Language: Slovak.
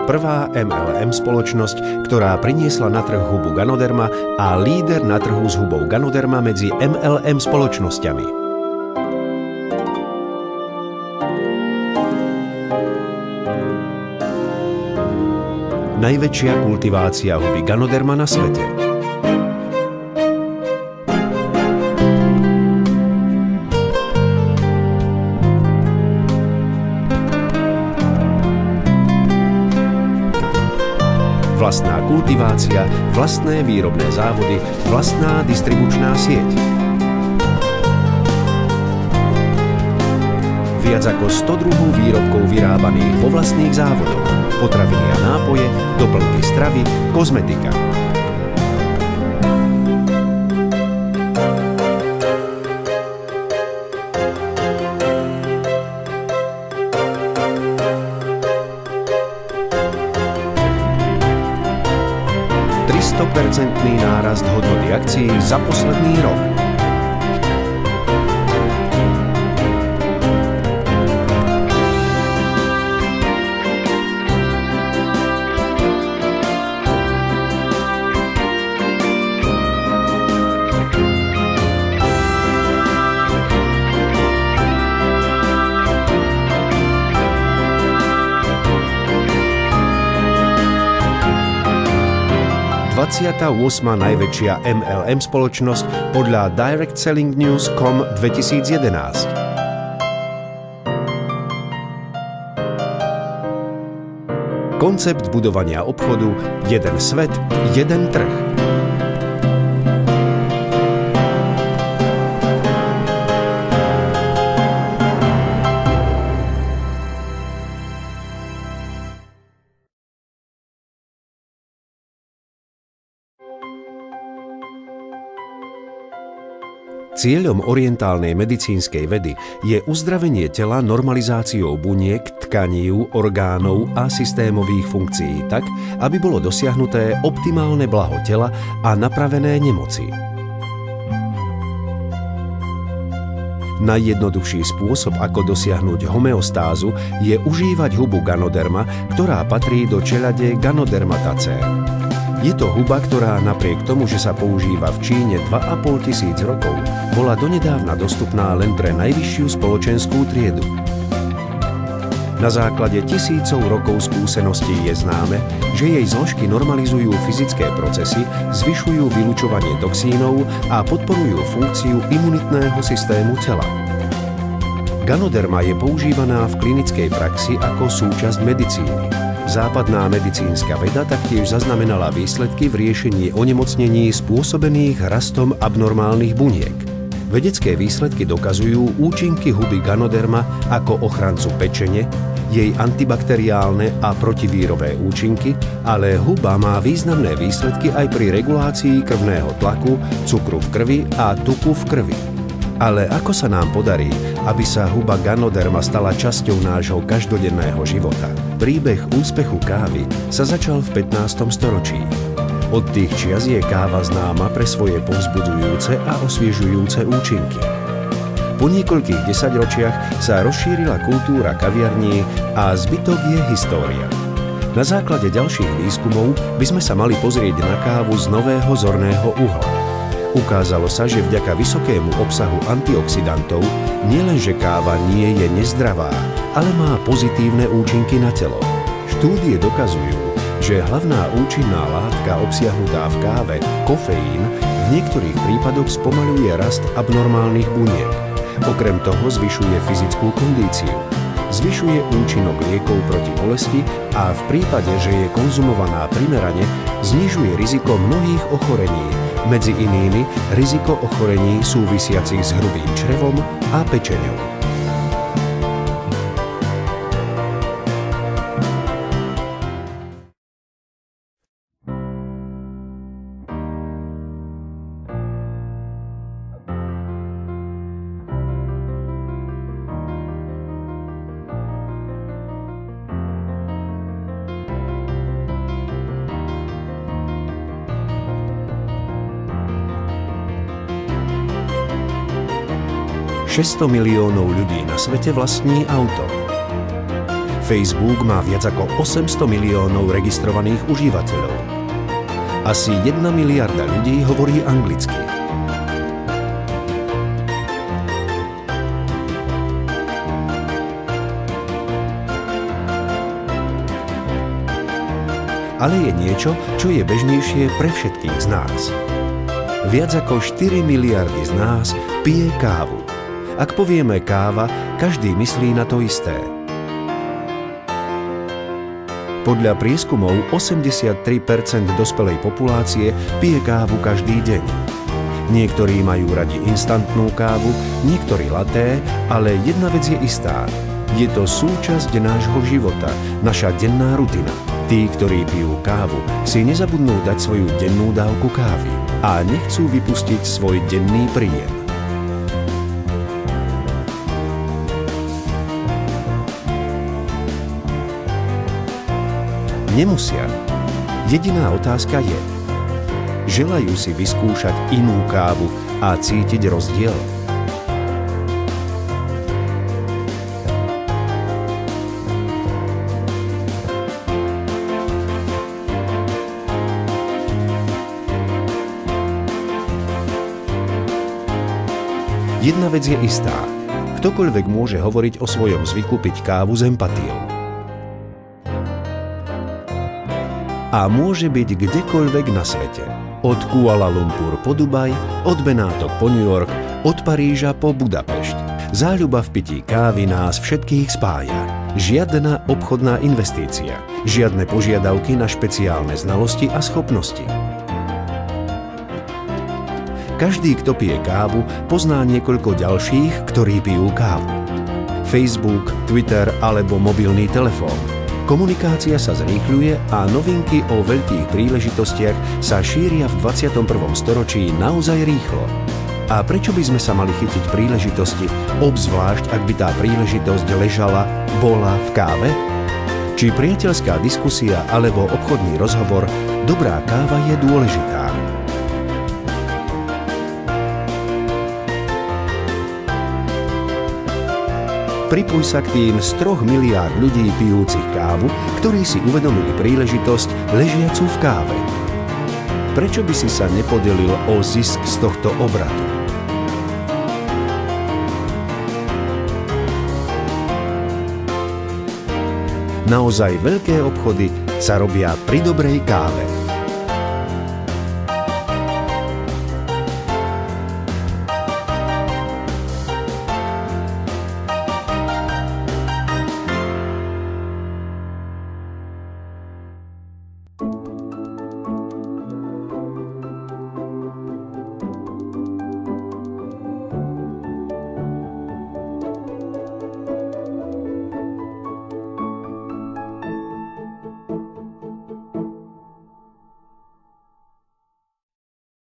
prvá MLM spoločnosť, ktorá priniesla na trh hubu Ganoderma a líder na trhu s hubou Ganoderma medzi MLM spoločnosťami. Najväčšia kultivácia huby Ganoderma na svete. Vlastná kultivácia, vlastné výrobné závody, vlastná distribučná sieť. Viac ako 100 druhov výrobkov vyrábaných vo vlastných závodoch, potraviny a nápoje, doplnky stravy, kozmetika. Percentný nárast hodnoty akcií za posledný rok. Dvadsiata 8. najväčšia MLM spoločnosť podľa DirectSellingNews.com 2011. Koncept budovania obchodu jeden svet, jeden trh. Cieľom orientálnej medicínskej vedy je uzdravenie tela normalizáciou buniek, tkaní, orgánov a systémových funkcií tak, aby bolo dosiahnuté optimálne blaho tela a napravené nemoci. Najjednoduchší spôsob, ako dosiahnuť homeostázu, je užívať hubu Ganoderma, ktorá patrí do čeľade Ganodermatacea. Je to huba, ktorá napriek tomu, že sa používa v Číne 2500 rokov, bola donedávna dostupná len pre najvyššiu spoločenskú triedu. Na základe tisícov rokov skúseností je známe, že jej zložky normalizujú fyzické procesy, zvyšujú vylučovanie toxínov a podporujú funkciu imunitného systému tela. Ganoderma je používaná v klinickej praxi ako súčasť medicíny. Západná medicínska veda taktiež zaznamenala výsledky v riešení onemocnení spôsobených rastom abnormálnych buniek. Vedecké výsledky dokazujú účinky huby Ganoderma ako ochrancu pečene, jej antibakteriálne a protivírové účinky, ale huba má významné výsledky aj pri regulácii krvného tlaku, cukru v krvi a tuku v krvi. Ale ako sa nám podarí, aby sa huba Ganoderma stala časťou nášho každodenného života? Príbeh úspechu kávy sa začal v 15. storočí. Od tých čias je káva známa pre svoje povzbudzujúce a osviežujúce účinky. Po niekoľkých desaťročiach sa rozšírila kultúra kaviarní a zbytok je história. Na základe ďalších výskumov by sme sa mali pozrieť na kávu z nového zorného uhla. Ukázalo sa, že vďaka vysokému obsahu antioxidantov nielenže káva nie je nezdravá, ale má pozitívne účinky na telo. Štúdie dokazujú, že hlavná účinná látka obsiahnutá v káve, kofeín, v niektorých prípadoch spomaľuje rast abnormálnych buniek. Okrem toho zvyšuje fyzickú kondíciu. Zvyšuje účinok liekov proti bolesti a v prípade, že je konzumovaná primerane, znižuje riziko mnohých ochorení, medzi inými riziko ochorení súvisiacich s hrubým črevom a pečeňou. ...600 miliónov ľudí na svete vlastní auto. Facebook má viac ako 800 miliónov registrovaných užívateľov. Asi 1 miliarda ľudí hovorí anglicky. Ale je niečo, čo je bežnejšie pre všetkých z nás. Viac ako 4 miliardy z nás pije kávu. Ak povieme káva, každý myslí na to isté. Podľa prieskumov 83% dospelej populácie pije kávu každý deň. Niektorí majú radi instantnú kávu, niektorí laté, ale jedna vec je istá. Je to súčasť nášho života, naša denná rutina. Tí, ktorí pijú kávu, si nezabudnú dať svoju dennú dávku kávy a nechcú vypustiť svoj denný príjem. Nemusia. Jediná otázka je: želajú si vyskúšať inú kávu a cítiť rozdiel? Jedna vec je istá. Ktokoľvek môže hovoriť o svojom zvyku piť kávu s empatiou. A môže byť kdekoľvek na svete. Od Kuala Lumpur po Dubaj, od Benátok po New York, od Paríža po Budapešť. Záľuba v pití kávy nás všetkých spája. Žiadna obchodná investícia. Žiadne požiadavky na špeciálne znalosti a schopnosti. Každý, kto pije kávu, pozná niekoľko ďalších, ktorí pijú kávu. Facebook, Twitter alebo mobilný telefón. Komunikácia sa zrýchľuje a novinky o veľkých príležitostiach sa šíria v 21. storočí naozaj rýchlo. A prečo by sme sa mali chytiť príležitosti, obzvlášť ak by tá príležitosť bola v káve? Či priateľská diskusia alebo obchodný rozhovor, dobrá káva je dôležitá. Pripoj sa k tým z 3 miliárd ľudí pijúcich kávu, ktorí si uvedomili príležitosť ležiacu v káve. Prečo by si sa nepodelil o zisk z tohto obratu? Naozaj veľké obchody sa robia pri dobrej káve.